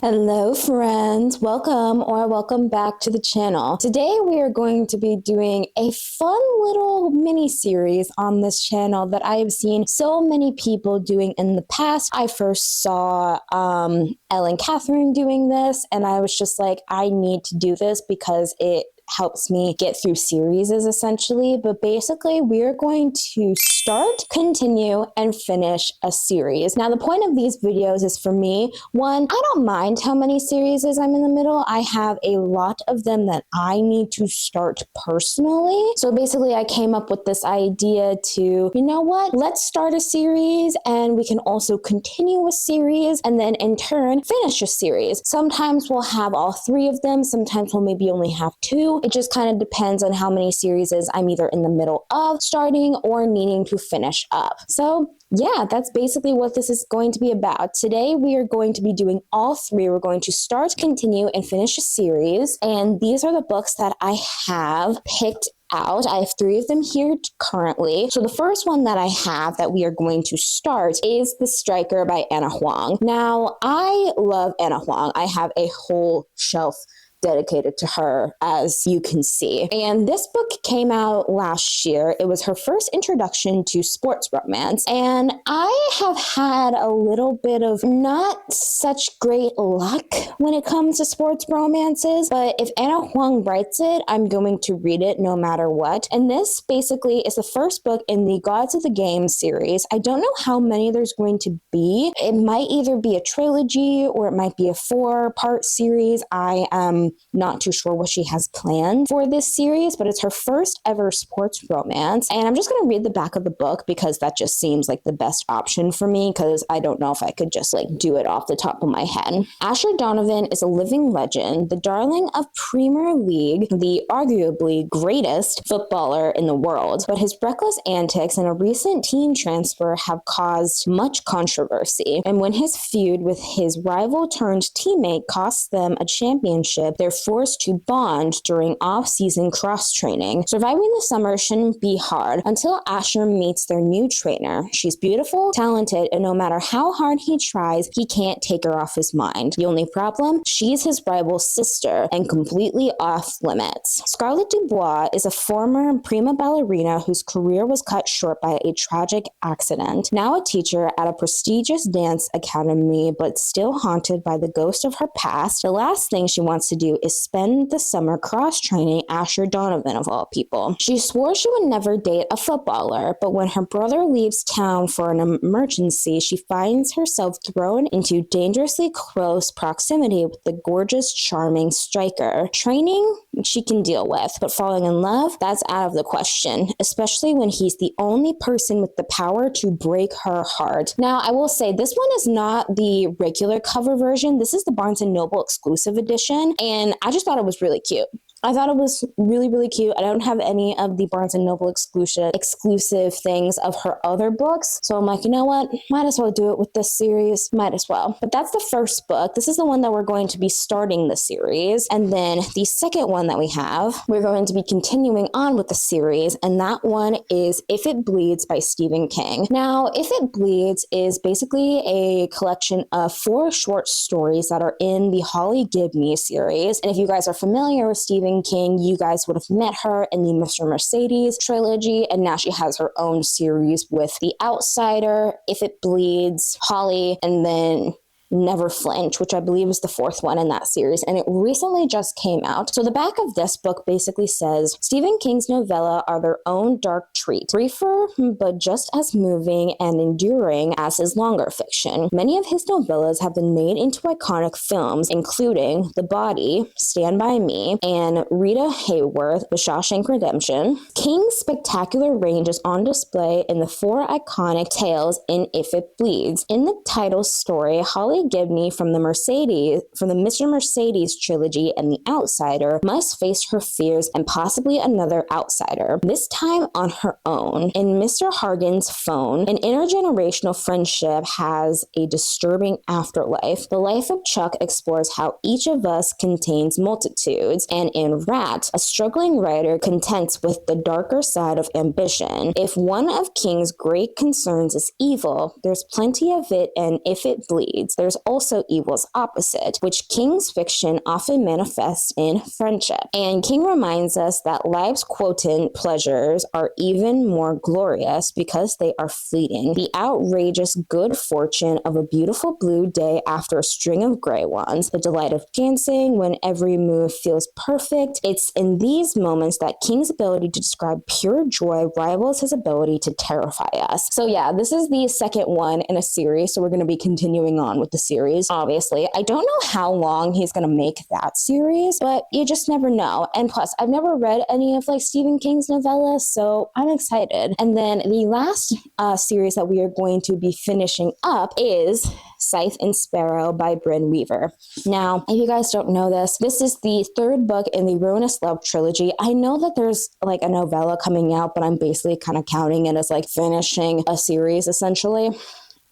Hello friends, welcome back to the channel. Today we are going to be doing a fun little mini series on this channel that I have seen so many people doing in the past. I first saw Ellen Catherine doing this and I was just like, I need to do this because it helps me get through series essentially. But basically we're going to start, continue, and finish a series. Now the point of these videos is for me, one, I don't mind how many series I'm in the middle. I have a lot of them that I need to start personally. So basically I came up with this idea to, you know what, let's start a series and we can also continue a series and then in turn finish a series. Sometimes we'll have all three of them. Sometimes we'll maybe only have two. It just kind of depends on how many series I'm either in the middle of starting or needing to finish up. So yeah, that's basically what this is going to be about. Today we are going to be doing all three. We're going to start, continue, and finish a series. And these are the books that I have picked out. I have three of them here currently. So the first one that I have that we are going to start is The Striker by Ana Huang. Now, I love Ana Huang. I have a whole shelf dedicated to her, as you can see. And this book came out last year. It was her first introduction to sports romance. And I have had a little bit of not such great luck when it comes to sports romances, but if Ana Huang writes it, I'm going to read it no matter what. And this basically is the first book in the Gods of the Game series. I don't know how many there's going to be. It might either be a trilogy or it might be a 4-part series. I am not too sure what she has planned for this series, but it's her first ever sports romance. And I'm just going to read the back of the book because that just seems like the best option for me because I don't know if I could just do it off the top of my head. Asher Donovan is a living legend, the darling of Premier League, the arguably greatest footballer in the world. But his reckless antics and a recent team transfer have caused much controversy. And when his feud with his rival turned teammate costs them a championship, they're forced to bond during off-season cross-training. Surviving the summer shouldn't be hard until Asher meets their new trainer. She's beautiful, talented, and no matter how hard he tries, he can't take her off his mind. The only problem? She's his rival's sister and completely off limits. Scarlett Dubois is a former prima ballerina whose career was cut short by a tragic accident. Now a teacher at a prestigious dance academy, but still haunted by the ghost of her past, the last thing she wants to do is spend the summer cross-training Asher Donovan of all people. She swore she would never date a footballer, but when her brother leaves town for an emergency, she finds herself thrown into dangerously close proximity with the gorgeous, charming striker. Training, she can deal with, but falling in love, that's out of the question, especially when he's the only person with the power to break her heart. Now, I will say this one is not the regular cover version. This is the Barnes & Noble exclusive edition, and I just thought it was really cute. I thought it was really, really cute. I don't have any of the Barnes & Noble exclusive things of her other books. So I'm like, you know what? Might as well do it with this series. Might as well. But that's the first book. This is the one that we're going to be starting the series. And then the second one that we have, we're going to be continuing on with the series. And that one is If It Bleeds by Stephen King. Now, If It Bleeds is basically a collection of 4 short stories that are in the Holly Gibney series. And if you guys are familiar with Stephen King, you guys would have met her in the Mr. Mercedes trilogy, and now she has her own series with The Outsider, If It Bleeds, Holly, and then Never Flinch, which I believe is the 4th one in that series, and it recently just came out. So the back of this book basically says, Stephen King's novella are their own dark treat, briefer but just as moving and enduring as his longer fiction. Many of his novellas have been made into iconic films, including The Body, Stand By Me, and Rita Hayworth, The Shawshank Redemption. King's spectacular range is on display in the 4 iconic tales in If It Bleeds. In the title story, Holly Gibney from the Mr. Mercedes trilogy and The Outsider must face her fears and possibly another outsider, this time on her own. In Mr. Hargan's Phone, an intergenerational friendship has a disturbing afterlife. The Life of Chuck explores how each of us contains multitudes, and in Rat, a struggling writer contends with the darker side of ambition. If one of King's great concerns is evil, there's plenty of it, and If It Bleeds, there's there's also evil's opposite, which King's fiction often manifests in friendship. And King reminds us that life's quotient pleasures are even more glorious because they are fleeting. The outrageous good fortune of a beautiful blue day after a string of gray ones, the delight of dancing when every move feels perfect. It's in these moments that King's ability to describe pure joy rivals his ability to terrify us. So yeah, this is the second one in a series, so we're going to be continuing on with the series, obviously. I don't know how long he's going to make that series, but you just never know. And plus, I've never read any of like Stephen King's novellas, so I'm excited. And then the last series that we are going to be finishing up is Scythe and Sparrow by Brynne Weaver. Now, if you guys don't know this, this is the third book in the Ruinous Love trilogy. I know that there's like a novella coming out, but I'm basically kind of counting it as like finishing a series essentially.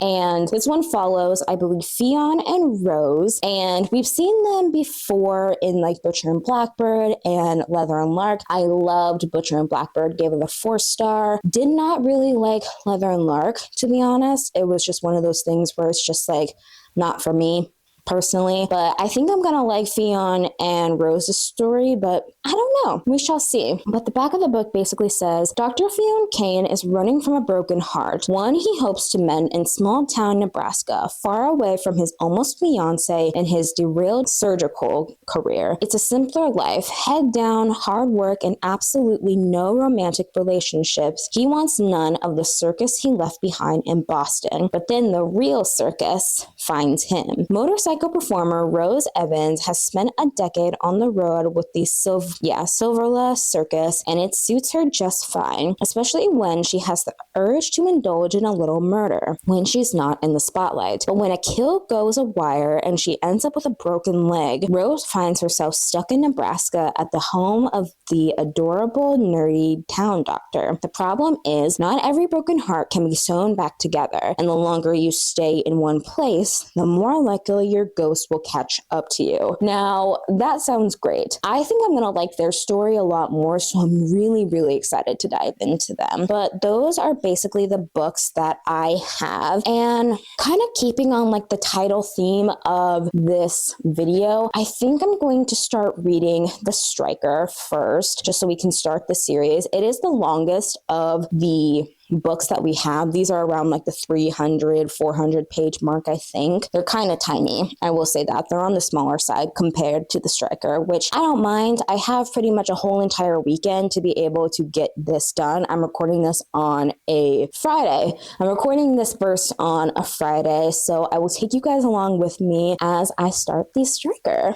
And this one follows, I believe, Fionn and Rose. And we've seen them before in like Butcher and Blackbird and Leather and Lark. I loved Butcher and Blackbird, gave it a 4-star. Did not really like Leather and Lark, to be honest. It was just one of those things where it's just like not for me personally, but I think I'm gonna like Fionn and Rose's story, but I don't know. We shall see. But the back of the book basically says, Dr. Fionn Kane is running from a broken heart, one he hopes to mend in small town Nebraska, far away from his almost fiancé and his derailed surgical career. It's a simpler life, head down, hard work, and absolutely no romantic relationships. He wants none of the circus he left behind in Boston, but then the real circus finds him. Motorcycle performer Rose Evans has spent a decade on the road with the Silverla Circus, and it suits her just fine, especially when she has the urge to indulge in a little murder when she's not in the spotlight. But when a kill goes awry and she ends up with a broken leg, Rose finds herself stuck in Nebraska at the home of the adorable, nerdy town doctor. The problem is, not every broken heart can be sewn back together, and the longer you stay in one place, the more likely your ghost will catch up to you. Now, that sounds great. I think I'm going to like their story a lot more, so I'm really, really excited to dive into them. But those are basically the books that I have. And kind of keeping on like the title theme of this video, I think I'm going to start reading The Striker first, just so we can start the series. It is the longest of the books that we have. These are around like the 300, 400 page mark, I think. They're kind of tiny. I will say that. They're on the smaller side compared to The Striker, which I don't mind. I have pretty much a whole entire weekend to be able to get this done. I'm recording this on a Friday. I'm recording this verse on a Friday, so I will take you guys along with me as I start The Striker.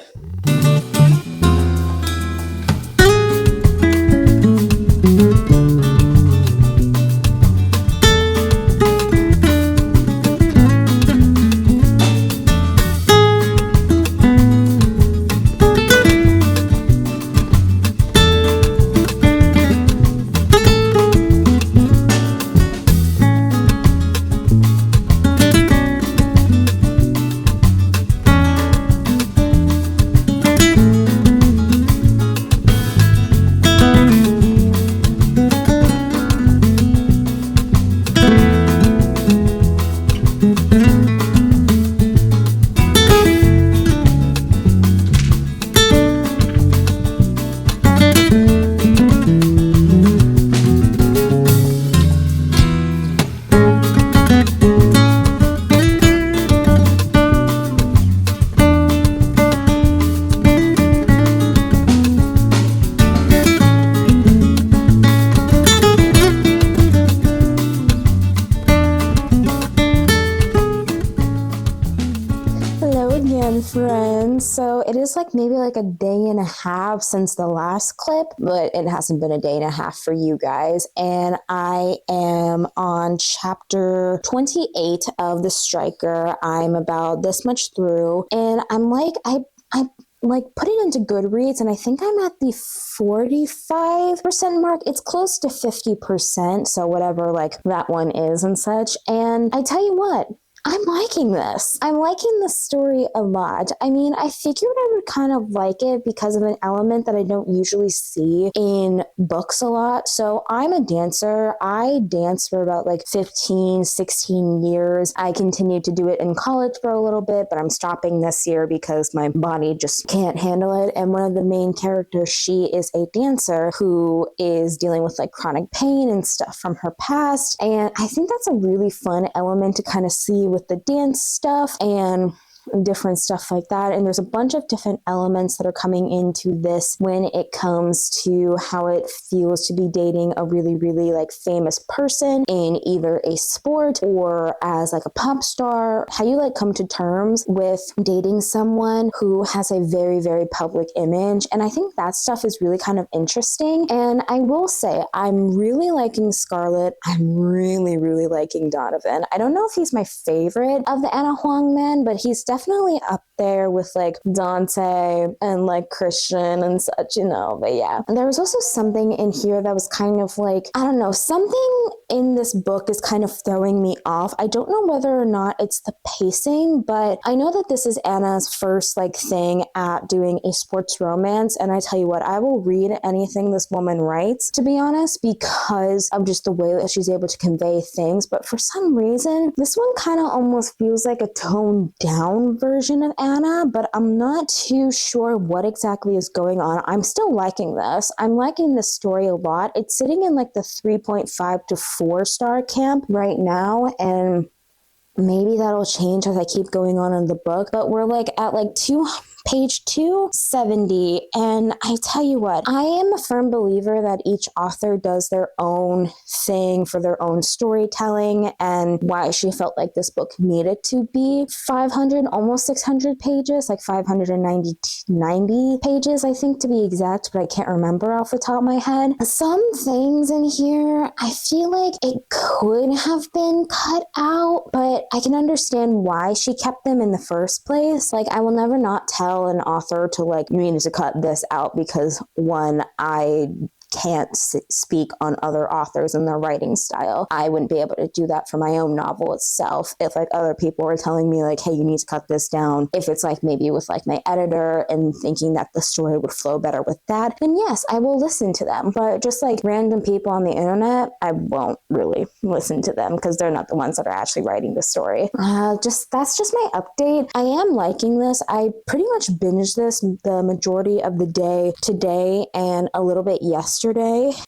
Friends, so it is like maybe like a day and a half since the last clip, but it hasn't been a day and a half for you guys, and I am on chapter 28 of The Striker. I'm about this much through, and I'm like, I like put it into Goodreads, and I think I'm at the 45% mark. It's close to 50%, so whatever like that one is and such. And I tell you what, I'm liking this. I'm liking this story a lot. I mean, I figured I would kind of like it because of an element that I don't usually see in books a lot. So I'm a dancer. I danced for about like 15, 16 years. I continued to do it in college for a little bit, but I'm stopping this year because my body just can't handle it. And one of the main characters, she is a dancer who is dealing with like chronic pain and stuff from her past. And I think that's a really fun element to kind of see with the dance stuff and different stuff like that. And there's a bunch of different elements that are coming into this when it comes to how it feels to be dating a really, really like famous person in either a sport or as like a pop star, how you like come to terms with dating someone who has a very, very public image. And I think that stuff is really kind of interesting. And I will say, I'm really liking Scarlett. I'm really, really liking Donovan. I don't know if he's my favorite of the Ana Huang men, but he's definitely up there with like Dante and like Christian and such, but yeah. And there was also something in here that was kind of like, I don't know, something in this book is kind of throwing me off. I don't know whether or not it's the pacing, but I know that this is Anna's first like thing at doing a sports romance. And I tell you what, I will read anything this woman writes, to be honest, because of just the way that she's able to convey things. But for some reason, this one kind of almost feels like a toned down version of Anna, but I'm not too sure what exactly is going on. I'm still liking this. I'm liking this story a lot. It's sitting in like the 3.5 to 4-star camp right now, and maybe that'll change as I keep going on in the book, but we're like at like page 270. And I tell you what, I am a firm believer that each author does their own thing for their own storytelling, and why she felt like this book needed to be 500, almost 600 pages, like 590 pages, I think to be exact, but I can't remember off the top of my head. Some things in here, I feel like it could have been cut out, but I can understand why she kept them in the first place. Like, I will never not tell an author to like, you need to cut this out, because one, I can't speak on other authors and their writing style. I wouldn't be able to do that for my own novel itself. If like other people were telling me like, hey, you need to cut this down, if it's like maybe with like my editor and thinking that the story would flow better with that, then yes, I will listen to them. But just like random people on the internet, I won't really listen to them because they're not the ones that are actually writing the story. That's just my update. I am liking this. I pretty much binged this the majority of the day today and a little bit yesterday.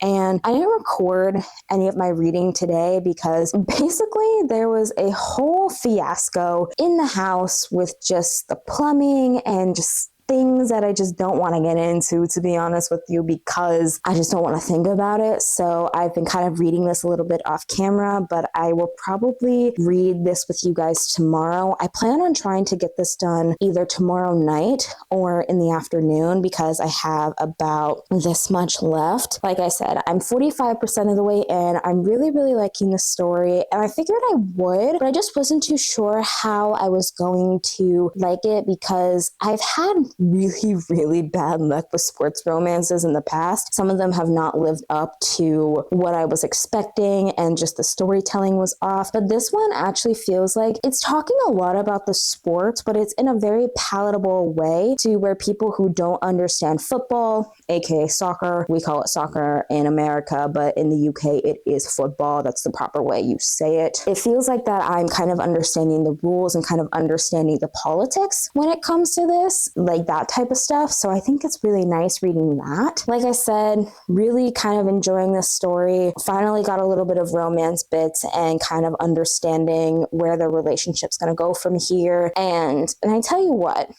And I didn't record any of my reading today because basically there was a whole fiasco in the house with just the plumbing and just things that I just don't want to get into, to be honest with you, because I just don't want to think about it. So I've been kind of reading this a little bit off camera, but I will probably read this with you guys tomorrow. I plan on trying to get this done either tomorrow night or in the afternoon because I have about this much left. Like I said, I'm 45% of the way in. I'm really, really liking the story, and I figured I would, but I just wasn't too sure how I was going to like it because I've had really, really bad luck with sports romances in the past. Some of them have not lived up to what I was expecting, and just the storytelling was off. But this one actually feels like it's talking a lot about the sports, but it's in a very palatable way to where people who don't understand football, aka soccer, we call it soccer in America, but in the UK it is football. That's the proper way you say it. It feels like that I'm kind of understanding the rules and kind of understanding the politics when it comes to this, like that type of stuff. So I think it's really nice reading that. Like I said, really kind of enjoying this story. Finally got a little bit of romance bits and kind of understanding where the relationship's going to go from here. And I tell you what,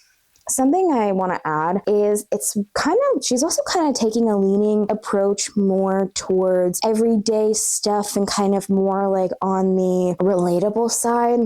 something I want to add is she's also kind of taking a leaning approach more towards everyday stuff and kind of more like on the relatable side.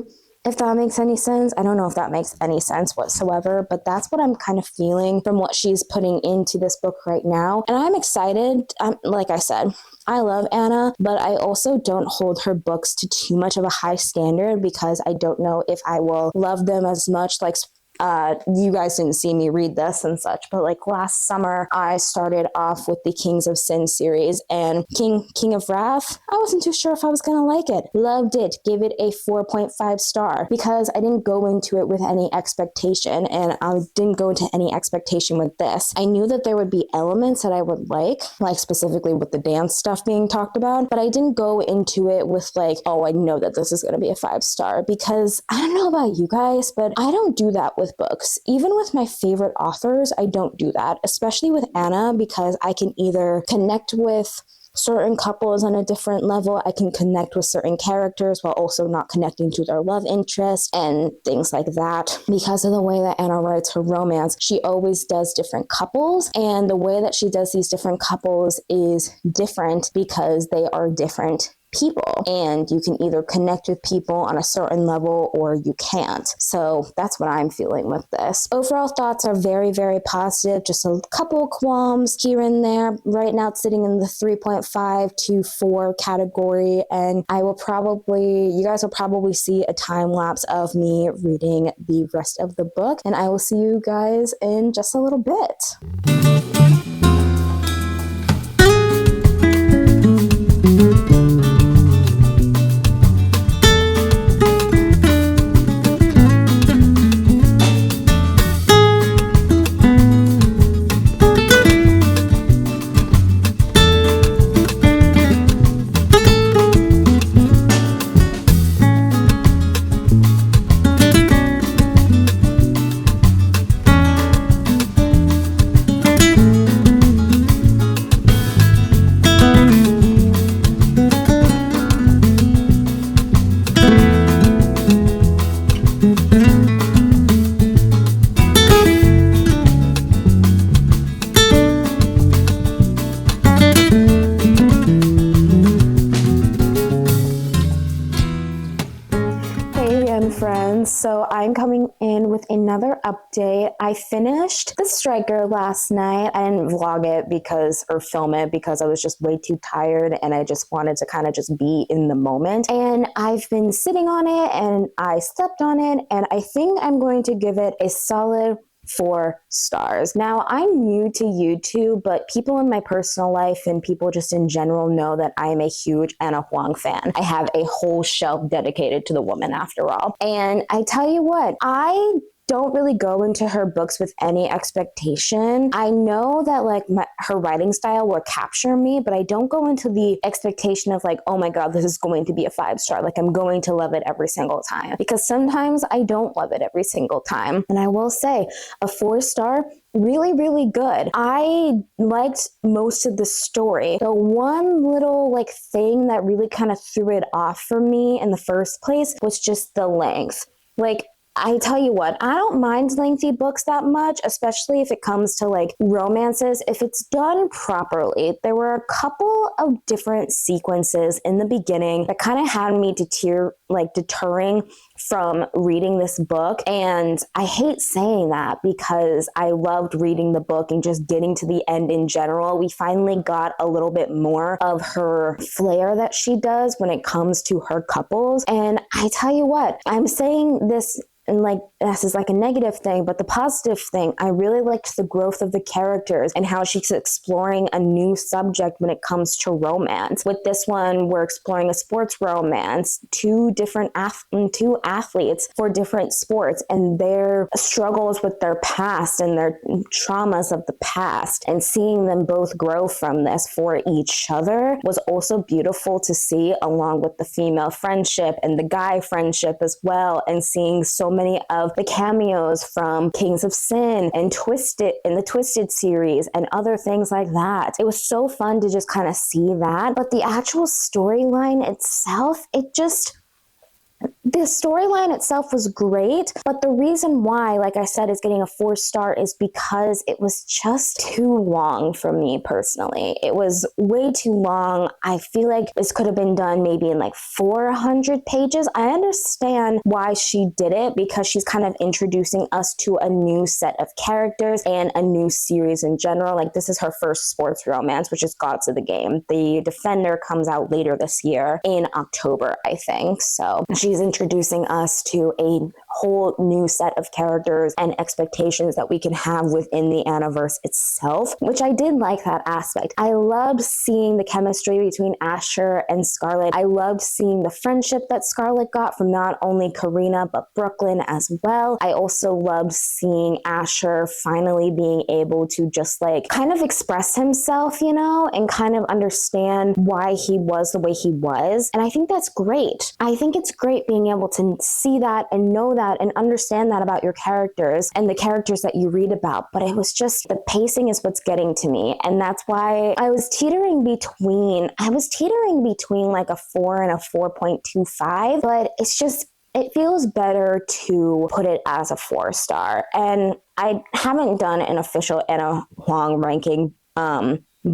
If that makes any sense. I don't know if that makes any sense whatsoever, but that's what I'm kind of feeling from what she's putting into this book right now. And I'm excited. Like I said, I love Anna, but I also don't hold her books to too much of a high standard because I don't know if I will love them as much. Like you guys didn't see me read this and such, but like last summer, I started off with the Kings of Sin series, and King of Wrath, I wasn't too sure if I was going to like it. Loved it. Gave it a 4.5 star because I didn't go into it with any expectation, and I didn't go into any expectation with this. I knew that there would be elements that I would like specifically with the dance stuff being talked about, but I didn't go into it with like, oh, I know that this is going to be a 5-star, because I don't know about you guys, but I don't do that with books. Even with my favorite authors, I don't do that, especially with Anna, because I can either connect with certain couples on a different level. I can connect with certain characters while also not connecting to their love interest and things like that. Because of the way that Anna writes her romance, she always does different couples, and the way that she does these different couples is different because they are different people, and you can either connect with people on a certain level or you can't. So that's what I'm feeling with this. Overall thoughts are very, very positive. Just a couple of qualms here and there. Right now it's sitting in the 3.5 to 4 category, and you guys will probably see a time lapse of me reading the rest of the book, and I will see you guys in just a little bit. Friends, so I'm coming in with another update. I finished The Striker last night. I didn't vlog it or film it because I was just way too tired, and I just wanted to kind of just be in the moment. And I've been sitting on it, and I slept on it, and I think I'm going to give it a solid 4 stars. Now, I'm new to YouTube, but people in my personal life and people just in general know that I am a huge Ana Huang fan. I have a whole shelf dedicated to the woman, after all. And I tell you what, I don't really go into her books with any expectation. I know that her writing style will capture me, but I don't go into the expectation of like, oh my God, this is going to be a 5-star. Like, I'm going to love it every single time, because sometimes I don't love it every single time. And I will say a 4-star, really, really good. I liked most of the story. The one little thing that really kind of threw it off for me in the first place was just the length. I tell you what, I don't mind lengthy books that much, especially if it comes to romances, if it's done properly. There were a couple of different sequences in the beginning that kind of had me deterring from reading this book. And I hate saying that because I loved reading the book and just getting to the end in general. We finally got a little bit more of her flair that she does when it comes to her couples. And I tell you what, I'm saying this and this is a negative thing, but the positive thing, I really liked the growth of the characters and how she's exploring a new subject when it comes to romance. With this one, we're exploring a sports romance, two athletes for different sports and their struggles with their past and their traumas of the past, and seeing them both grow from this for each other was also beautiful to see, along with the female friendship and the guy friendship as well, and seeing so many of the cameos from Kings of Sin and the Twisted series and other things like that. It was so fun to just kind of see that. But the actual storyline itself, the storyline itself was great, but the reason why, like I said, is getting a 4-star is because it was just too long for me personally. It was way too long. I feel like this could have been done maybe in 400 pages. I understand why she did it, because she's kind of introducing us to a new set of characters and a new series in general. This is her first sports romance, which is Gods of the Game. The Defender comes out later this year in October, I think. So she's introducing us to a whole new set of characters and expectations that we can have within the Anaverse itself, which I did like that aspect. I loved seeing the chemistry between Asher and Scarlet. I loved seeing the friendship that Scarlet got from not only Karina, but Brooklyn as well. I also loved seeing Asher finally being able to just like kind of express himself, you know, and kind of understand why he was the way he was. And I think that's great. I think it's great being able to see that and know that and understand that about your characters and the characters that you read about. But it was just, the pacing is what's getting to me. And that's why I was teetering between like a 4 and a 4.25, but it's just, it feels better to put it as a 4-star. And I haven't done an official Ana Huang ranking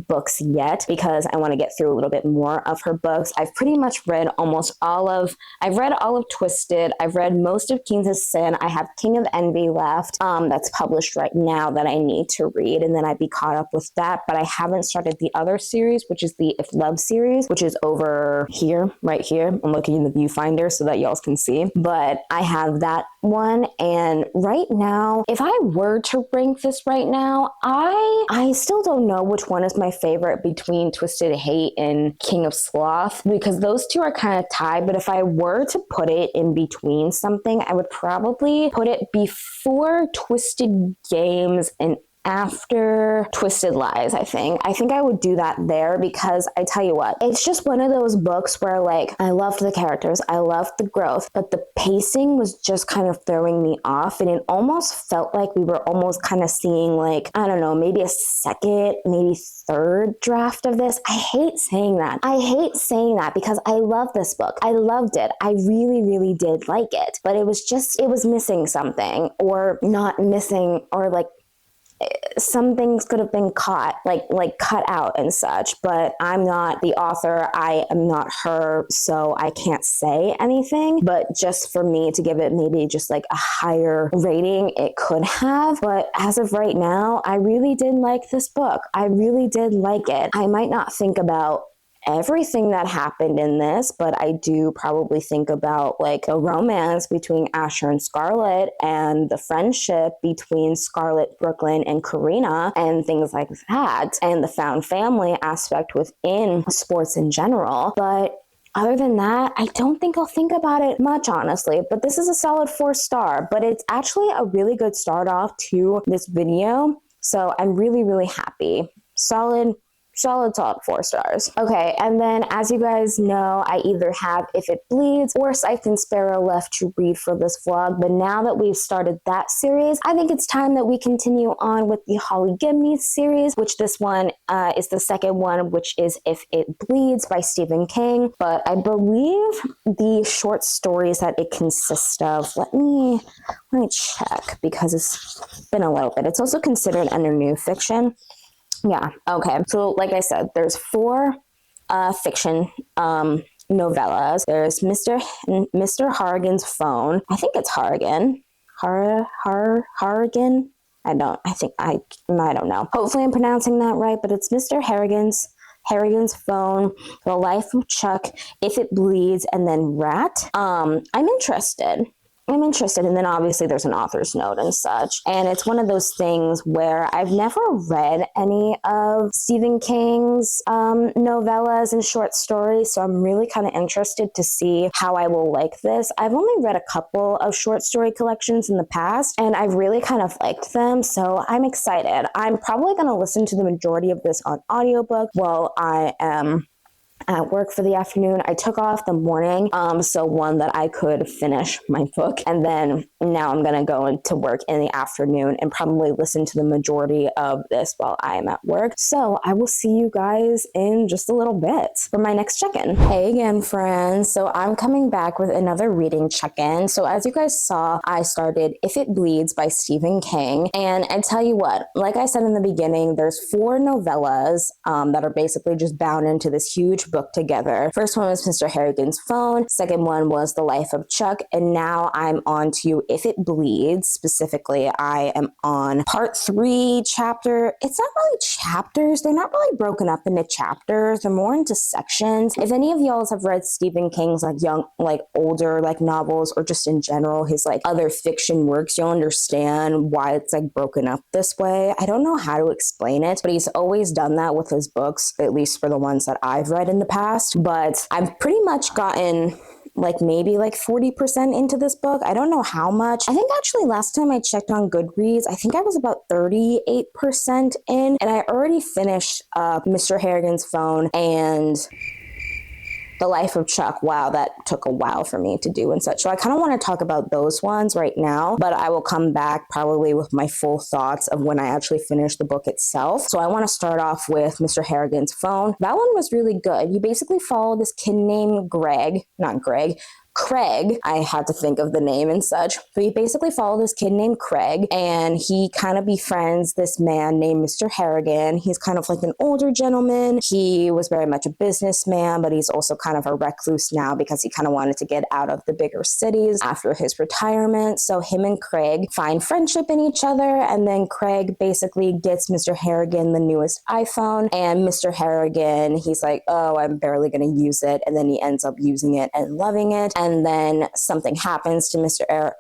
books yet because I want to get through a little bit more of her books. I've pretty much read I've read all of Twisted. I've read most of Kings of Sin. I have King of Envy left that's published right now that I need to read, and then I'd be caught up with that. But I haven't started the other series, which is the If Love series, which is over here, right here. I'm looking in the viewfinder so that y'all can see. But I have that one, and right now, if I were to rank this right now, I still don't know which one is my favorite between Twisted Hate and King of Sloth, because those two are kind of tied. But if I were to put it in between something, I would probably put it before Twisted Games and after Twisted Lies. I think I would do that there, because I tell you what, it's just one of those books where like I loved the characters, I loved the growth, but the pacing was just kind of throwing me off, and it almost felt like we were almost kind of seeing like, I don't know, maybe a second, maybe third draft of this. I hate saying that because I love this book. I loved it. I really, really did like it, but it was missing something, or not missing, or like some things could have been cut out and such, but I'm not the author. I am not her, so I can't say anything. But just for me to give it maybe just like a higher rating, it could have. But as of right now, I really did like this book. I really did like it. I might not think about everything that happened in this, but I do probably think about like the romance between Asher and Scarlet, and the friendship between Scarlet, Brooklyn, and Karina, and things like that, and the found family aspect within sports in general. But other than that, I don't think I'll think about it much, honestly. But this is a solid 4-star, but it's actually a really good start off to this video. So I'm really, really happy. Solid 4 stars. Okay, and then as you guys know, I either have If It Bleeds or Scythe and Sparrow left to read for this vlog, but now that we've started that series, I think it's time that we continue on with the Holly Gibney series, which this one is the second one, which is If It Bleeds by Stephen King. But I believe the short stories that it consists of, let me check, because it's been a little bit. It's also considered under new fiction. Yeah, okay. So like I said, there's 4 fiction novellas. There's Mr. Harrigan's Phone. I think it's Harrigan. Harrigan? I don't know. Hopefully I'm pronouncing that right, but it's Mr. Harrigan's Phone, The Life of Chuck, If It Bleeds, and then Rat. I'm interested. And then obviously there's an author's note and such. And it's one of those things where I've never read any of Stephen King's novellas and short stories. So I'm really kind of interested to see how I will like this. I've only read a couple of short story collections in the past, and I've really kind of liked them. So I'm excited. I'm probably going to listen to the majority of this on audiobook while I am at work for the afternoon. I took off the morning, so one that I could finish my book, and then now I'm gonna go into work in the afternoon and probably listen to the majority of this while I am at work. So I will see you guys in just a little bit for my next check-in. Hey again, friends. So I'm coming back with another reading check-in. So as you guys saw, I started If It Bleeds by Stephen King, and I tell you what, like I said in the beginning, there's 4 novellas that are basically just bound into this huge each book together. First one was Mr. Harrigan's Phone. Second one was The Life of Chuck. And now I'm on to If It Bleeds. Specifically, I am on part 3 chapter. It's not really chapters. They're not really broken up into chapters. They're more into sections. If any of y'all have read Stephen King's older novels, or just in general his other fiction works, you'll understand why it's broken up this way. I don't know how to explain it, but he's always done that with his books, at least for the ones that I've read in the past. But I've pretty much gotten maybe 40% into this book. I don't know how much. I think actually last time I checked on Goodreads, I think I was about 38% in, and I already finished Mr. Harrigan's Phone and The Life of Chuck. Wow, that took a while for me to do and such. So I kind of want to talk about those ones right now, but I will come back probably with my full thoughts of when I actually finish the book itself. So I want to start off with Mr. Harrigan's Phone. That one was really good. You basically follow this kid named Craig. I had to think of the name and such. But you basically follow this kid named Craig, and he kind of befriends this man named Mr. Harrigan. He's kind of an older gentleman. He was very much a businessman, but he's also kind of a recluse now because he kind of wanted to get out of the bigger cities after his retirement. So him and Craig find friendship in each other, and then Craig basically gets Mr. Harrigan the newest iPhone, and Mr. Harrigan, he's like, oh, I'm barely going to use it, and then he ends up using it and loving it. And then something happens to Mr.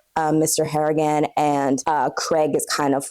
Harrigan, and Craig is kind of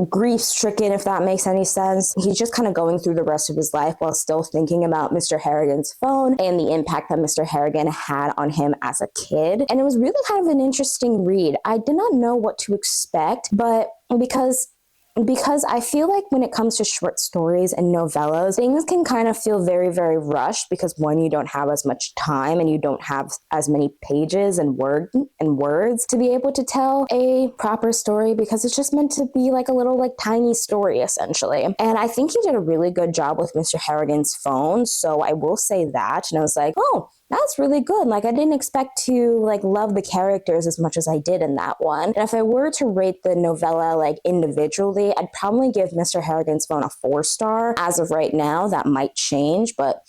grief-stricken, if that makes any sense. He's just kind of going through the rest of his life while still thinking about Mr. Harrigan's phone and the impact that Mr. Harrigan had on him as a kid. And it was really kind of an interesting read. I did not know what to expect, but because I feel like when it comes to short stories and novellas, things can kind of feel very, very rushed because one, you don't have as much time and you don't have as many pages and words to be able to tell a proper story, because it's just meant to be a little tiny story essentially. And I think he did a really good job with Mr. Harrigan's Phone. So I will say that. And I was like, oh, that's really good. I didn't expect to love the characters as much as I did in that one. And if I were to rate the novella individually, I'd probably give Mr. Harrigan's Phone a 4-star. As of right now, that might change, but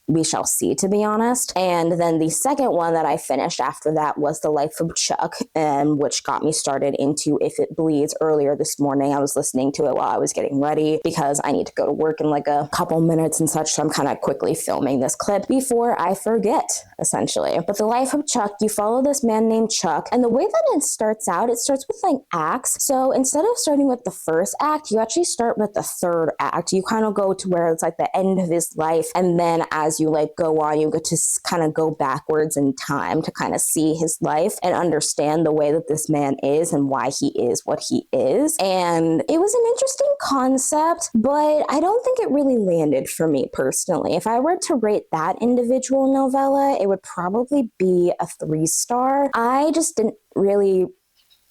we shall see, to be honest. And then the second one that I finished after that was The Life of Chuck, and which got me started into If It Bleeds earlier this morning. I was listening to it while I was getting ready because I need to go to work in a couple minutes and such, so I'm kind of quickly filming this clip before I forget, essentially. But The Life of Chuck, you follow this man named Chuck, and the way that it starts out, it starts with acts. So instead of starting with the first act, you actually start with the third act. You kind of go to where it's the end of his life, and then as you go on, you get to kind of go backwards in time to kind of see his life and understand the way that this man is and why he is what he is. And it was an interesting concept, but I don't think it really landed for me personally. If I were to rate that individual novella, it would probably be a 3-star. I just didn't really...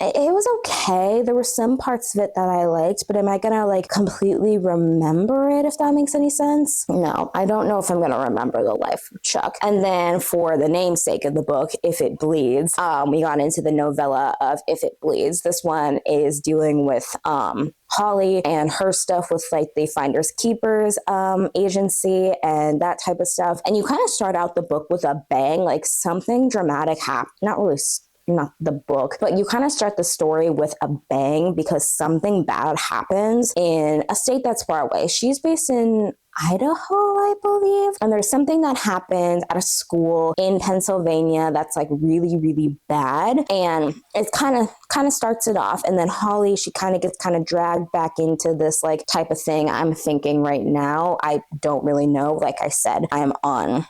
It was okay. There were some parts of it that I liked, but am I gonna completely remember it, if that makes any sense? No, I don't know if I'm gonna remember The Life of Chuck. And then for the namesake of the book, If It Bleeds, we got into the novella of If It Bleeds. This one is dealing with Holly and her stuff with the Finders Keepers agency and that type of stuff. And you kind of start out the book with a bang, something dramatic happened. Not the book, but you kind of start the story with a bang because something bad happens in a state that's far away. She's based in Idaho, I believe. And there's something that happens at a school in Pennsylvania that's really, really bad. And it kind of starts it off. And then Holly, she kind of gets dragged back into this type of thing. I'm thinking right now, I don't really know. Like I said, I'm on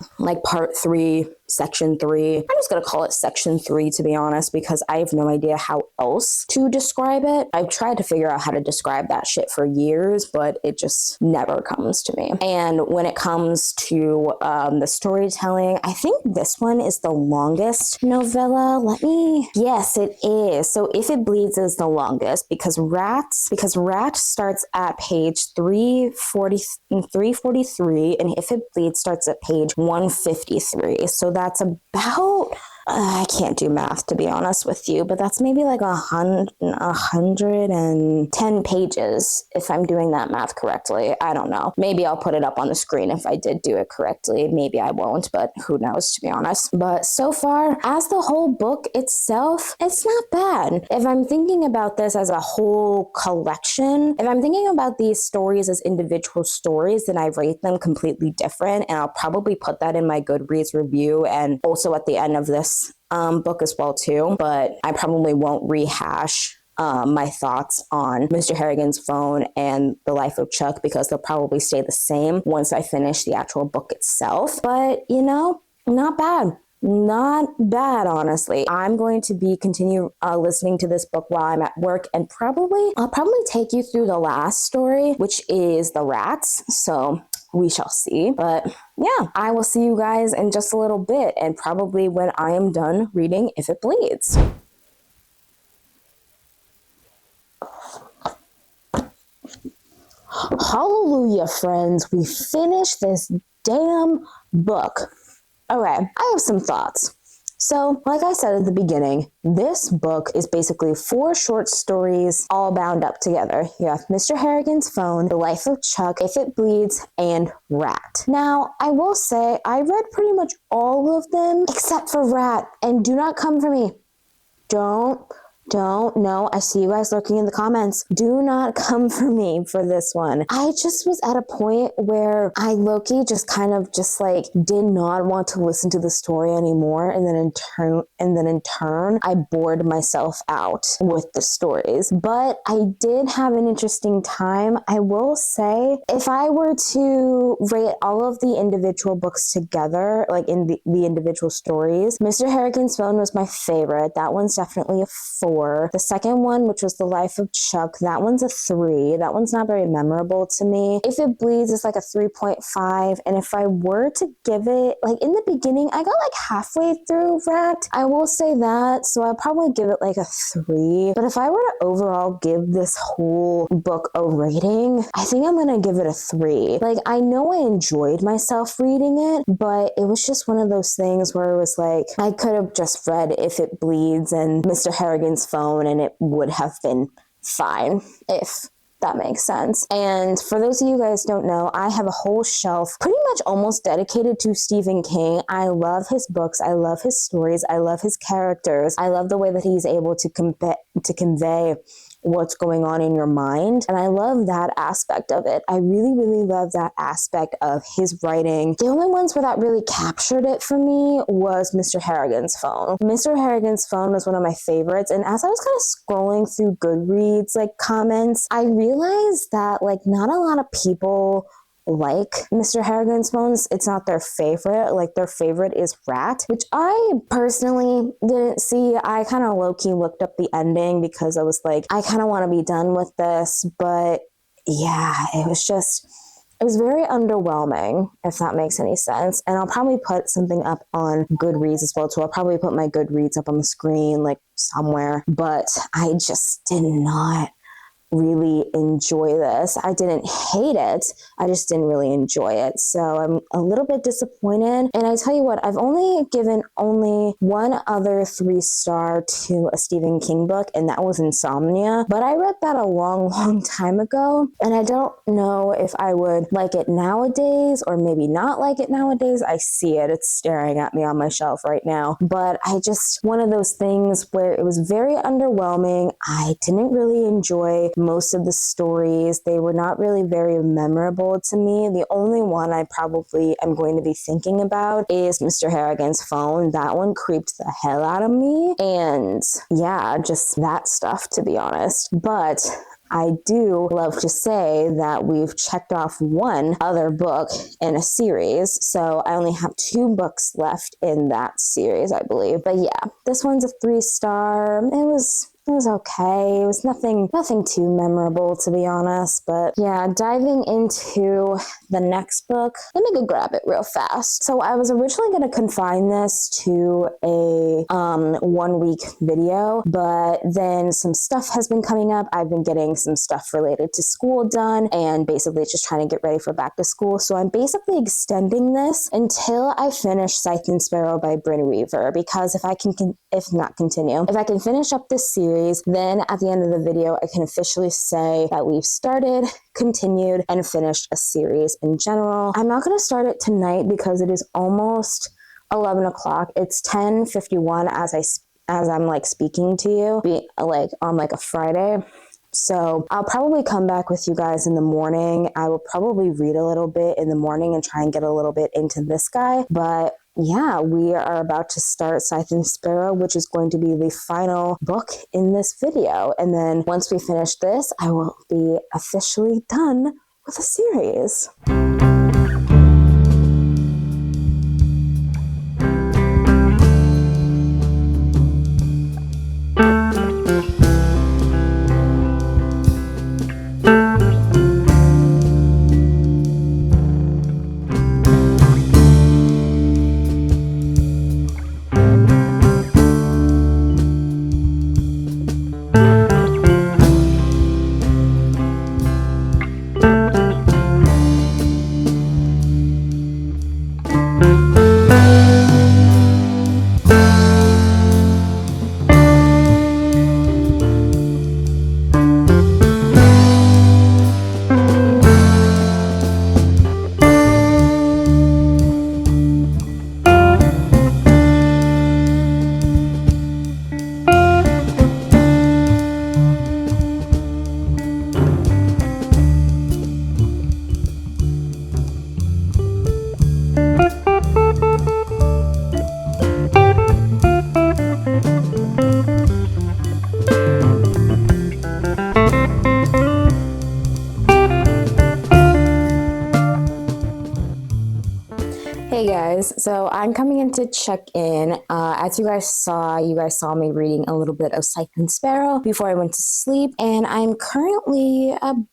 part 3, section 3. I'm just going to call it section 3, to be honest, because I have no idea how else to describe it. I've tried to figure out how to describe that shit for years, but it just never comes to me. And when it comes to the storytelling, I think this one is the longest novella. Yes, it is. So If It Bleeds is the longest because Rat starts at page 343, and If It Bleeds starts at page 153. So that's about I can't do math, to be honest with you, but that's maybe like 110 pages if I'm doing that math correctly. I don't know. Maybe I'll put it up on the screen if I did do it correctly. Maybe I won't, but who knows, to be honest. But so far, as the whole book itself, it's not bad. If I'm thinking about this as a whole collection, if I'm thinking about these stories as individual stories, then I rate them completely different, and I'll probably put that in my Goodreads review and also at the end of this book as well too, but I probably won't rehash my thoughts on Mr. Harrigan's Phone and The Life of Chuck because they'll probably stay the same once I finish the actual book itself. But, not bad. Not bad, honestly. I'm going to be continue listening to this book while I'm at work, and I'll probably take you through the last story, which is The Rats. So we shall see. But yeah, I will see you guys in just a little bit, and probably when I am done reading If It Bleeds. Hallelujah, friends. We finished this damn book. Okay, I have some thoughts. So, like I said at the beginning, this book is basically 4 short stories all bound up together. You have Mr. Harrigan's Phone, The Life of Chuck, If It Bleeds, and Rat. Now, I will say I read pretty much all of them except for Rat, and do not come for me. No, I see you guys lurking in the comments. Do not come for me for this one. I just was at a point where I low-key just kind of just like did not want to listen to the story anymore, and then in turn, I bored myself out with the stories. But I did have an interesting time. I will say, if I were to rate all of the individual books together, like in the individual stories, Mr. Harrigan's Phone was my favorite. That one's definitely a 4. The second one, which was The Life of Chuck, that one's a 3. That one's not very memorable to me. If It Bleeds is like a 3.5. And if I were to give it, like in the beginning, I got like halfway through Rat. I will say that. So I'll probably give it like a 3. But if I were to overall give this whole book a rating, I think I'm going to give it a 3. Like, I know I enjoyed myself reading it, but it was just one of those things where it was like, I could have just read If It Bleeds and Mr. Harrigan's Phone, and it would have been fine, if that makes sense. And for those of you guys who don't know, I have a whole shelf pretty much almost dedicated to Stephen King. I love his books. I love his stories. I love his characters. I love the way that he's able to convey what's going on in your mind. And I love that aspect of it. I really, really love that aspect of his writing. The only ones where that really captured it for me was Mr. Harrigan's Phone. Mr. Harrigan's Phone was one of my favorites. And as I was kind of scrolling through Goodreads, like comments, I realized that like not a lot of people like Mr. Harrigan's Phones. It's not their favorite. Like, their favorite is Rat, which I personally didn't see. I kind of low-key looked up the ending because I was like, I kind of want to be done with this. But yeah, it was very underwhelming, if that makes any sense. And I'll probably put something up on Goodreads as well too. I'll probably put my Goodreads up on the screen, like somewhere. But I just did not really enjoy this. I didn't hate it. I just didn't really enjoy it. So I'm a little bit disappointed. And I tell you what, I've only given one other 3-star to a Stephen King book, and that was Insomnia. But I read that a long, long time ago, and I don't know if I would like it nowadays or maybe not like it nowadays. I see it. It's staring at me on my shelf right now. But one of those things where it was very underwhelming. I didn't really enjoy most of the stories. They were not really very memorable to me. The only one I probably am going to be thinking about is Mr. Harrigan's Phone. That one creeped the hell out of me. And yeah, just that stuff, to be honest. But I do love to say that we've checked off one other book in a series. So I only have 2 books left in that series, I believe. But yeah, this one's a 3-star. was okay. It was nothing too memorable, to be honest. But yeah, diving into the next book, let me go grab it real fast. So I was originally going to confine this to a 1 week video, but then some stuff has been coming up. I've been getting some stuff related to school done, and basically just trying to get ready for back to school. So I'm basically extending this until I finish Scythe and Sparrow by Brynne Weaver, because if I can finish up this series, then at the end of the video, I can officially say that we've started, continued, and finished a series in general. I'm not going to start it tonight because it is almost 11 o'clock. It's 10:51 as I'm like speaking to you, like on like a Friday. So I'll probably come back with you guys in the morning. I will probably read a little bit in the morning and try and get a little bit into this guy. But yeah, we are about to start Scythe and Sparrow, which is going to be the final book in this video. And then once we finish this, I will be officially done with the series. Hey guys, so I'm coming in to check in. As you guys saw me reading a little bit of Scythe and Sparrow before I went to sleep, and I'm currently I'm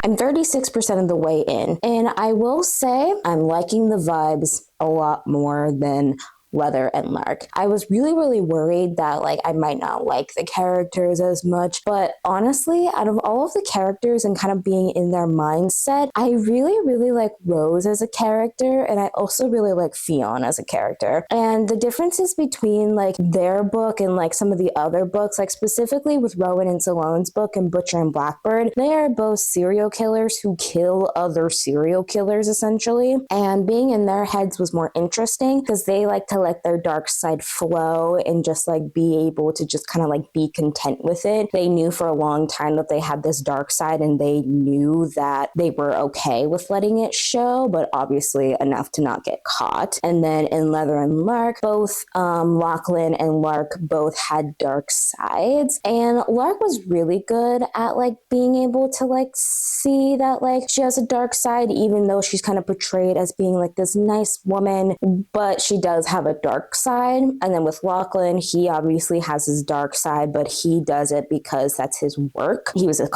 36% of the way in, and I will say I'm liking the vibes a lot more than Leather and Lark. I was really worried that like I might not like the characters as much, but honestly, out of all of the characters and kind of being in their mindset, I really like Rose as a character, and I also really like Fionn as a character. And the differences between like their book and like some of the other books, like specifically with Rowan and Salone's book and Butcher and Blackbird, they are both serial killers who kill other serial killers essentially, and being in their heads was more interesting because they like to let their dark side flow and just like be able to just kind of like be content with it. They knew for a long time that they had this dark side, and they knew that they were okay with letting it show, but obviously enough to not get caught. And then in Leather and Lark, both Lachlan and Lark both had dark sides, and Lark was really good at like being able to like see that like she has a dark side, even though she's kind of portrayed as being like this nice woman, but she does have a dark side. And then with Lachlan, he obviously has his dark side, but he does it because that's his work. He's a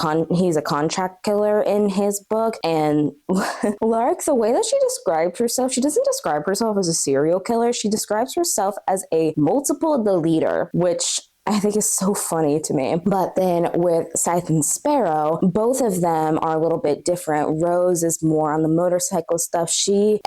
contract killer in his book. And Lark, the way that she describes herself, she doesn't describe herself as a serial killer. She describes herself as a multiple deleter, which I think is so funny to me. But then with Scythe and Sparrow, both of them are a little bit different. Rose is more on the motorcycle stuff. She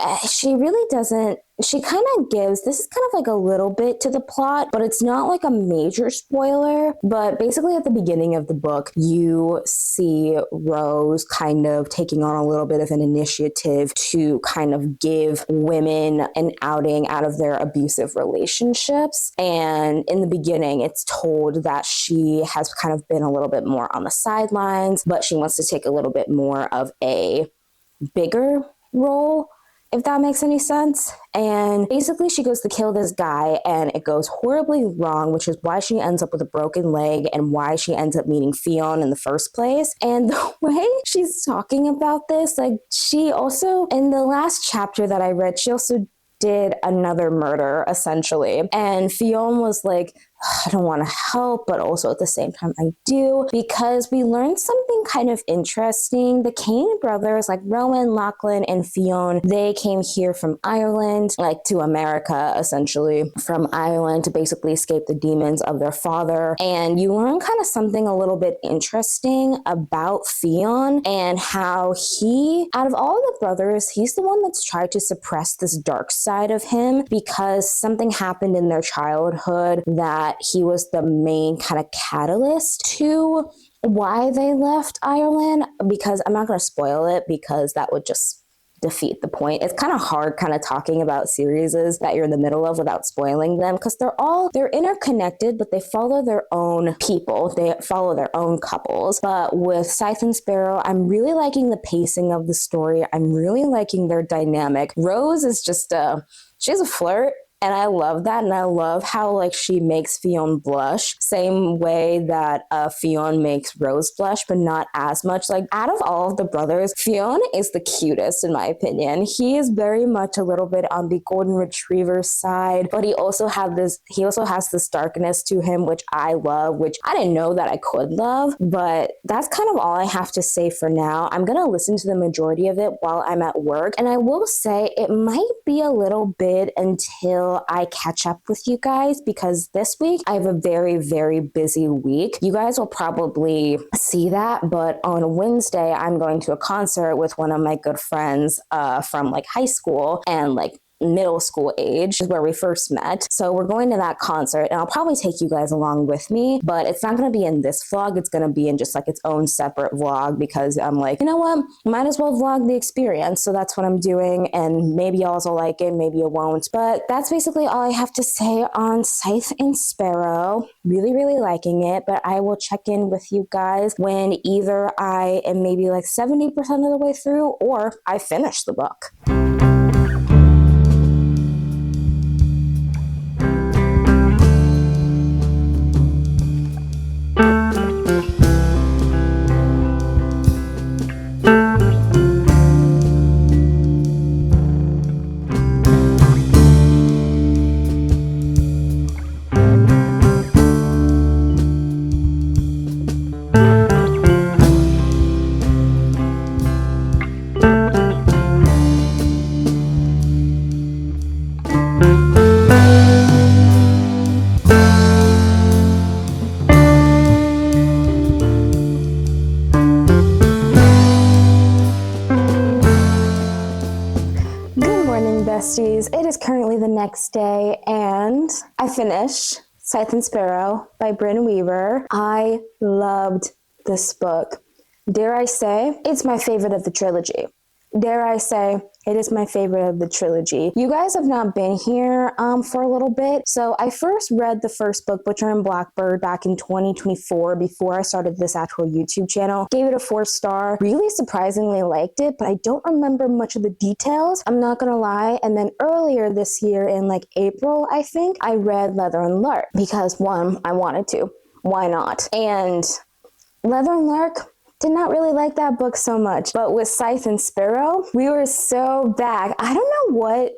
really doesn't. She kind of gives, this is kind of like a little bit to the plot, but it's not like a major spoiler. But basically at the beginning of the book, you see Rose kind of taking on a little bit of an initiative to kind of give women an outing out of their abusive relationships. And in the beginning, it's told that she has kind of been a little bit more on the sidelines, but she wants to take a little bit more of a bigger role, if that makes any sense. And basically she goes to kill this guy, and it goes horribly wrong, which is why she ends up with a broken leg and why she ends up meeting Fionn in the first place. And the way she's talking about this, like she also, in the last chapter that I read, she also did another murder, essentially. And Fionn was like, I don't want to help, but also at the same time I do, because we learned something kind of interesting. The Kane brothers, like Rowan, Lachlan, and Fionn, they came here from Ireland, like to America, essentially, from Ireland to basically escape the demons of their father. And you learn kind of something a little bit interesting about Fionn and how he, out of all the brothers, he's the one that's tried to suppress this dark side of him because something happened in their childhood that he was the main kind of catalyst to why they left Ireland. Because I'm not going to spoil it because that would just defeat the point. It's kind of hard kind of talking about series that you're in the middle of without spoiling them, because they're interconnected, but they follow their own people. They follow their own couples. But with Scythe and Sparrow, I'm really liking the pacing of the story. I'm really liking their dynamic. Rose is just she's a flirt. And I love that. And I love how like she makes Fionn blush. Same way that Fionn makes Rose blush, but not as much. Like out of all of the brothers, Fionn is the cutest in my opinion. He is very much a little bit on the golden retriever side, but he also has this darkness to him, which I love, which I didn't know that I could love. But that's kind of all I have to say for now. I'm going to listen to the majority of it while I'm at work. And I will say it might be a little bit until I catch up with you guys, because this week I have a very, very busy week. You guys will probably see that, but on Wednesday I'm going to a concert with one of my good friends from like high school and like middle school age, is where we first met. So we're going to that concert, and I'll probably take you guys along with me, but it's not going to be in this vlog. It's going to be in just like its own separate vlog, because I'm like, you know what, might as well vlog the experience. So that's what I'm doing, and maybe y'all will like it, maybe you won't. But that's basically all I have to say on Scythe and Sparrow. Really, really liking it, but I will check in with you guys when either I am maybe like 70% of the way through or I finish the book. Besties, it is currently the next day and I finished Scythe and Sparrow by Brynne Weaver. I loved this book. Dare I say, it's my favorite of the trilogy. Dare I say, it is my favorite of the trilogy. You guys have not been here for a little bit. So I first read the first book, Butcher and Blackbird, back in 2024 before I started this actual YouTube channel. Gave it a 4-star. Really surprisingly liked it, but I don't remember much of the details. I'm not gonna lie. And then earlier this year in like April, I think, I read Leather and Lark because one, I wanted to. Why not? And Leather and Lark, did not really like that book so much. But with Scythe and Sparrow, we were so back. I don't know why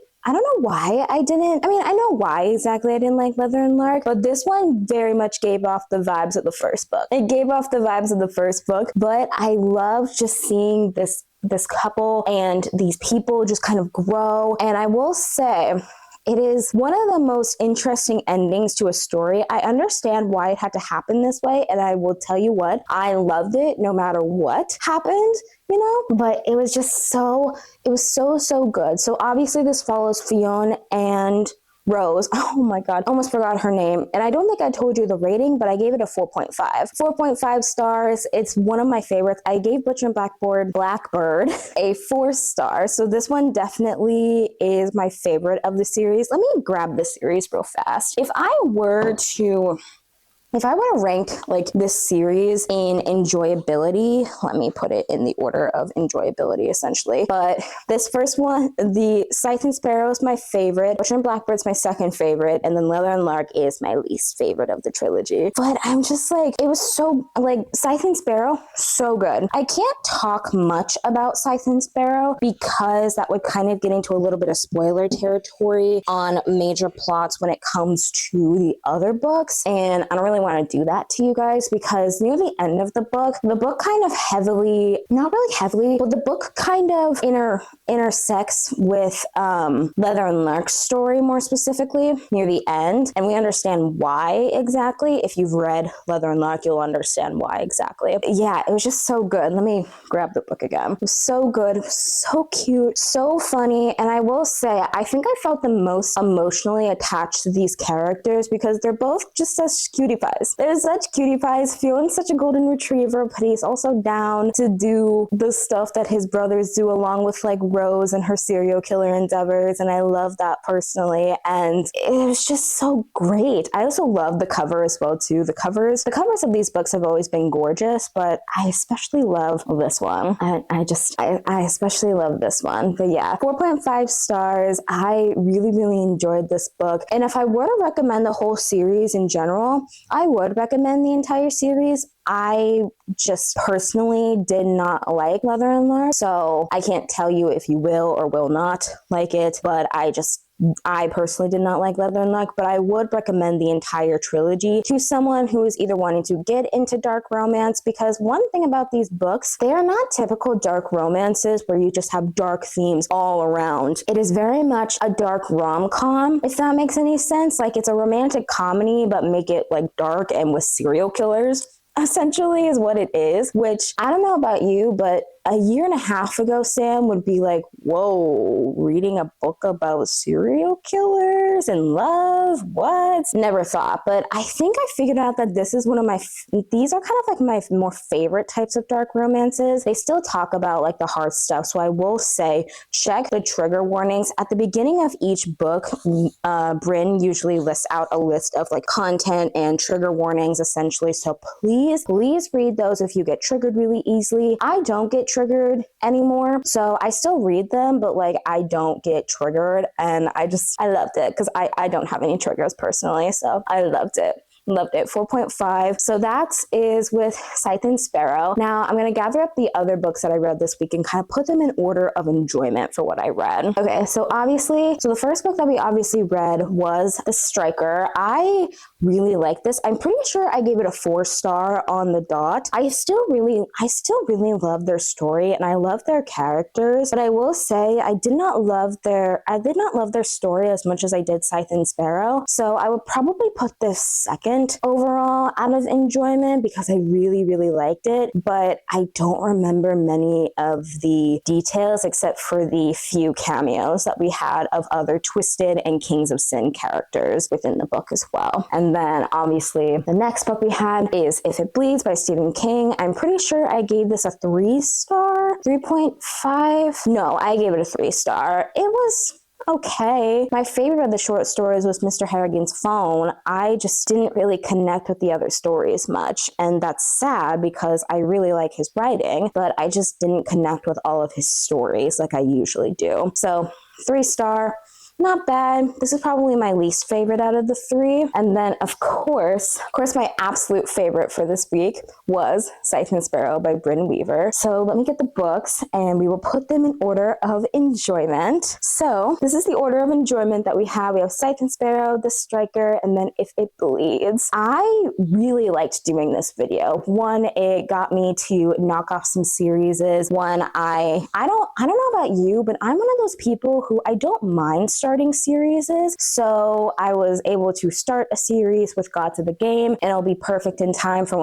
I didn't. I mean, I know why exactly I didn't like Leather and Lark, but this one very much gave off the vibes of the first book. It gave off the vibes of the first book, but I love just seeing this couple and these people just kind of grow. And I will say, it is one of the most interesting endings to a story. I understand why it had to happen this way, and I will tell you what, I loved it no matter what happened, you know? But it was just so good. So obviously this follows Fionn and Rose. Oh my God, almost forgot her name. And I don't think I told you the rating, but I gave it a 4.5. 4.5 stars. It's one of my favorites. I gave Butcher and Blackbird a 4-star. So this one definitely is my favorite of the series. Let me grab the series real fast. If I were to if I were to rank like this series in enjoyability, let me put it in the order of enjoyability essentially. But this first one, the Scythe and Sparrow is my favorite, Butcher and Blackbird's my second favorite, and then Leather and Lark is my least favorite of the trilogy. But I'm just like, it was so, like, Scythe and Sparrow, so good. I can't talk much about Scythe and Sparrow because that would kind of get into a little bit of spoiler territory on major plots when it comes to the other books, and I don't really want to do that to you guys because near the end of the book kind of heavily, not really heavily, but the book kind of intersects with Leather and Lark's story more specifically near the end, and we understand why exactly. If you've read Leather and Lark, you'll understand why exactly. Yeah, it was just so good. Let me grab the book again. It was so good, so cute, so funny, and I will say, I think I felt the most emotionally attached to these characters because they're both just such cutie pies. They're such cutie pies. Fion's such a golden retriever, but he's also down to do the stuff that his brothers do along with like Rose and her serial killer endeavors, and I love that personally, and it was just so great. I also love the cover as well too. The covers of these books have always been gorgeous, but I especially love this one. I especially love this one. But yeah, 4.5 stars. I really enjoyed this book, and if I were to recommend the whole series in general, I would recommend the entire series. I just personally did not like Leather and Lark, so I can't tell you if you will or will not like it, but I personally did not like Leather and Lark, but I would recommend the entire trilogy to someone who is either wanting to get into dark romance, because one thing about these books, they are not typical dark romances where you just have dark themes all around. It is very much a dark rom-com, if that makes any sense. Like, it's a romantic comedy, but make it like dark and with serial killers, essentially, is what it is, which I don't know about you, but a year and a half ago, Sam would be like, whoa, reading a book about serial killers and love? What? Never thought. But I think I figured out that this is one of these are kind of like my more favorite types of dark romances. They still talk about like the hard stuff. So I will say, check the trigger warnings. At the beginning of each book, Brynne usually lists out a list of like content and trigger warnings, essentially. So please read those if you get triggered really easily. I don't get triggered anymore, so I still read them, but like I don't get triggered, and I loved it because I don't have any triggers personally, so I loved it. 4.5. So that is with Scythe and Sparrow. Now I'm going to gather up the other books that I read this week and kind of put them in order of enjoyment for what I read. Okay, so the first book that we obviously read was The Striker. I really like this. I'm pretty sure I gave it a 4-star on the dot. I still really love their story and I love their characters, but I will say I did not love their story as much as I did Scythe and Sparrow. So I would probably put this second overall out of enjoyment because I really liked it, but I don't remember many of the details except for the few cameos that we had of other Twisted and Kings of Sin characters within the book as well. And then obviously the next book we had is If It Bleeds by Stephen King. I'm pretty sure I gave this a 3-star, 3.5. No, I gave it a 3-star. It was okay. My favorite of the short stories was Mr. Harrigan's Phone. I just didn't really connect with the other stories much, and that's sad because I really like his writing, but I just didn't connect with all of his stories like I usually do. So 3-star. Not bad. This is probably my least favorite out of the 3. And then, of course, my absolute favorite for this week was Scythe and Sparrow by Brynne Weaver. So let me get the books and we will put them in order of enjoyment. So this is the order of enjoyment that we have. We have Scythe and Sparrow, The Striker, and then If It Bleeds. I really liked doing this video. One, it got me to knock off some series. One, I don't know about you, but I'm one of those people who I don't mind starting series, so I was able to start a series with Gods of the Game, and it'll be perfect in time for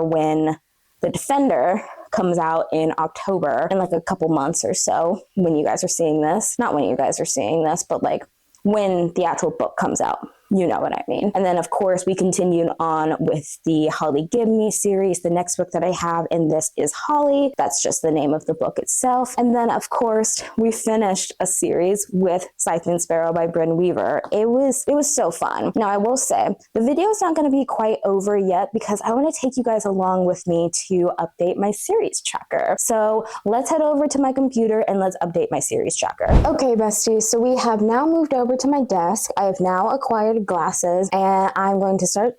when the Defender comes out in October, in like a couple months or so, when you guys are seeing this. Not when you guys are seeing this, but like when the actual book comes out. you know what I mean. And then of course we continued on with the Holly Give Me series. The next book that I have in this is Holly. That's just the name of the book itself. And then of course we finished a series with Scythe and Sparrow by Brynne Weaver. It was so fun. Now I will say the video is not going to be quite over yet because I want to take you guys along with me to update my series tracker. So let's head over to my computer and let's update my series tracker. Okay, besties, so we have now moved over to my desk. I have now acquired glasses and I'm going to start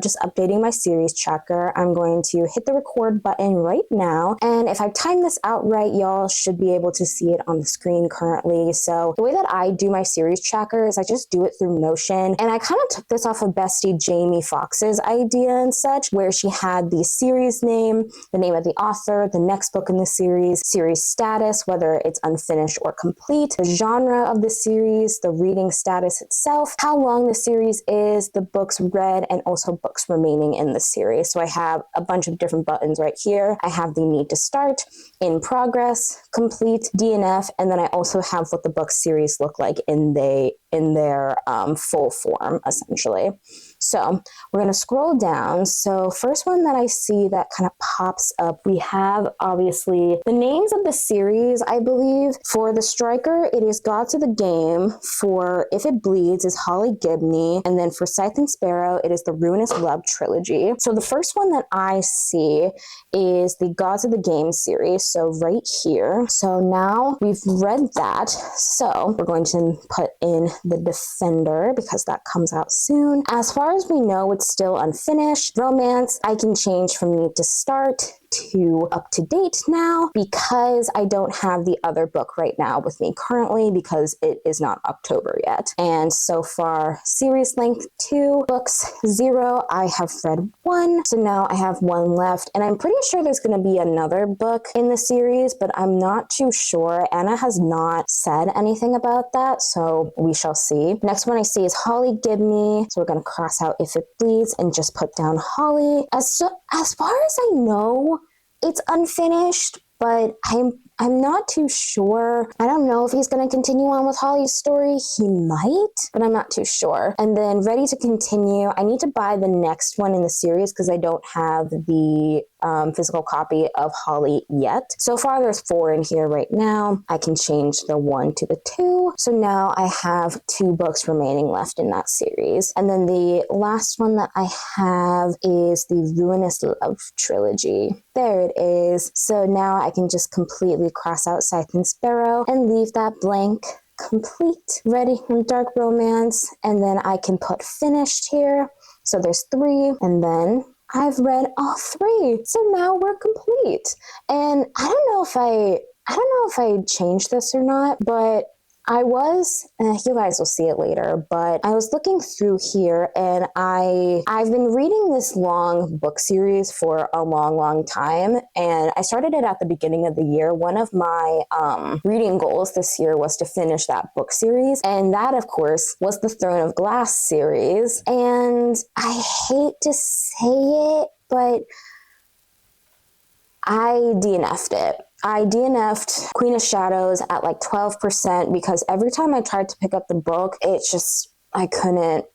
just updating my series tracker. I'm going to hit the record button right now, and if I time this out right, y'all should be able to see it on the screen currently. So the way that I do my series tracker is I just do it through Notion, and I kind of took this off of bestie Jamie Foxx's idea and such, where she had the series name, the name of the author, the next book in the series status, whether it's unfinished or complete, the genre of the series, the reading status itself, how long the series is, the books read, and also books remaining in the series. So I have a bunch of different buttons right here. I have the need to start, in progress, complete, DNF, and then I also have what the book series look like in their full form, essentially. So we're going to scroll down. So first one that I see that kind of pops up, we have obviously the names of the series, I believe. For the Striker, it is Gods of the Game. For If It Bleeds is Holly Gibney. And then for Scythe and Sparrow, it is the Ruinous Love Trilogy. So the first one that I see is the Gods of the Game series. So right here. So now we've read that. So we're going to put in the Defender because that comes out soon. As far as we know, it's still unfinished. Romance, I can change from need to start to up to date now because I don't have the other book right now with me currently because it is not October yet. And so far, series length 2, books 0, I have read 1. So now I have 1 left, and I'm pretty sure there's going to be another book in the series, but I'm not too sure. Anna has not said anything about that, so we shall see. Next one I see is Holly Give Me. So we're going to cross out If It Bleeds and just put down Holly. As far as I know, it's unfinished, but I'm not too sure. I don't know if he's going to continue on with Holly's story. He might, but I'm not too sure. And then Ready to Continue. I need to buy the next one in the series because I don't have the physical copy of Holly yet. So far, there's 4 in here right now. I can change the 1 to the 2. So now I have 2 books remaining left in that series. And then the last one that I have is the Ruinous Love Trilogy. There it is. So now I can just completely cross out Scythe and Sparrow and leave that blank. Complete, Ready and Dark Romance, and then I can put finished here. So there's 3, and then I've read all 3. So now we're complete. And I don't know if I changed this or not, but I was, you guys will see it later, but I was looking through here and I've been reading this long book series for a long time, and I started it at the beginning of the year. One of my reading goals this year was to finish that book series, and that, of course, was the Throne of Glass series. And I hate to say it, but I DNF'd it. I DNF'd Queen of Shadows at like 12% because every time I tried to pick up the book, it's just, I couldn't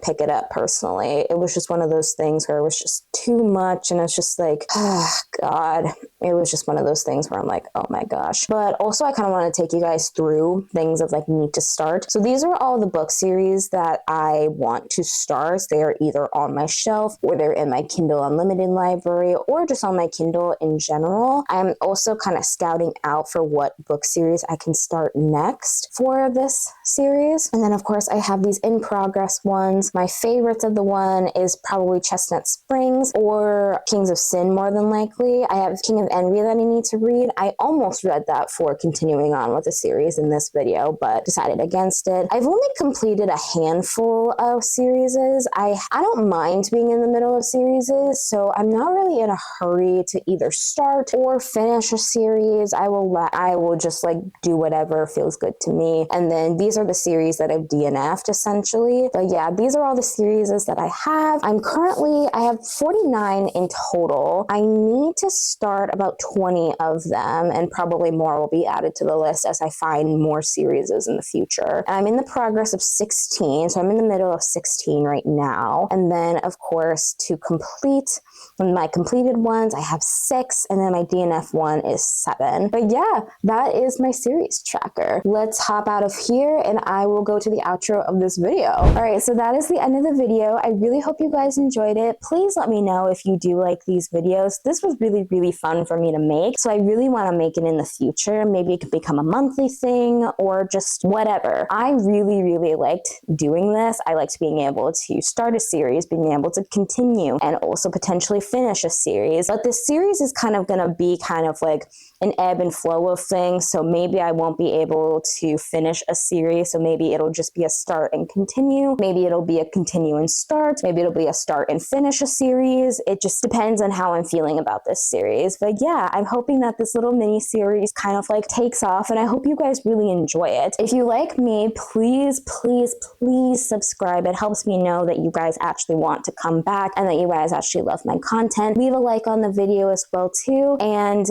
pick it up personally. It was just one of those things where it was just too much, and it's just like, oh God. It was just one of those things where I'm like, oh my gosh. But also I kind of want to take you guys through things of like need to start. So these are all the book series that I want to start. They are either on my shelf or they're in my Kindle Unlimited library or just on my Kindle in general. I'm also kind of scouting out for what book series I can start next for this series. And then of course I have these in progress ones. My favorites of the one is probably Chestnut Springs or Kings of Sin, more than likely. I have King of Envy that I need to read. I almost read that for continuing on with the series in this video, but decided against it. I've only completed a handful of series. I don't mind being in the middle of series, so I'm not really in a hurry to either start or finish a series. I will just like do whatever feels good to me. And then these are the series that I've DNF'd essentially. Like But yeah, these are all the series that I have. I have 49 in total. I need to start about 20 of them, and probably more will be added to the list as I find more series in the future. I'm in the progress of 16, so I'm in the middle of 16 right now. And then, of course, to complete my completed ones, I have 6, and then my DNF one is 7. But yeah, that is my series tracker. Let's hop out of here and I will go to the outro of this video. All right, so that is the end of the video. I really hope you guys enjoyed it. Please let me know if you do like these videos. This was really, really fun for me to make, so I really want to make it in the future. Maybe it could become a monthly thing or just whatever. I really, really liked doing this. I liked being able to start a series, being able to continue, and also potentially finish a series. But this series is kind of going to be kind of like an ebb and flow of things, so maybe I won't be able to finish a series, so maybe it'll just be a start and continue. Maybe it'll be a continue and start. Maybe it'll be a start and finish a series. It just depends on how I'm feeling about this series. But yeah, I'm hoping that this little mini series kind of like takes off, and I hope you guys really enjoy it. If you like me, please, please, please subscribe. It helps me know that you guys actually want to come back and that you guys actually love my content. Leave a like on the video as well too. And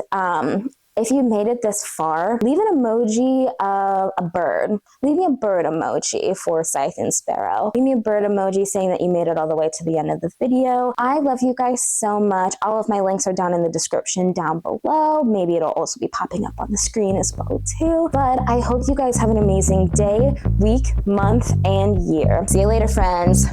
if you made it this far, leave an emoji of a bird. Leave me a bird emoji for Scythe and Sparrow. Leave me a bird emoji saying that you made it all the way to the end of the video. I love you guys so much. All of my links are down in the description down below. Maybe it'll also be popping up on the screen as well too. But I hope you guys have an amazing day, week, month, and year. See you later, friends.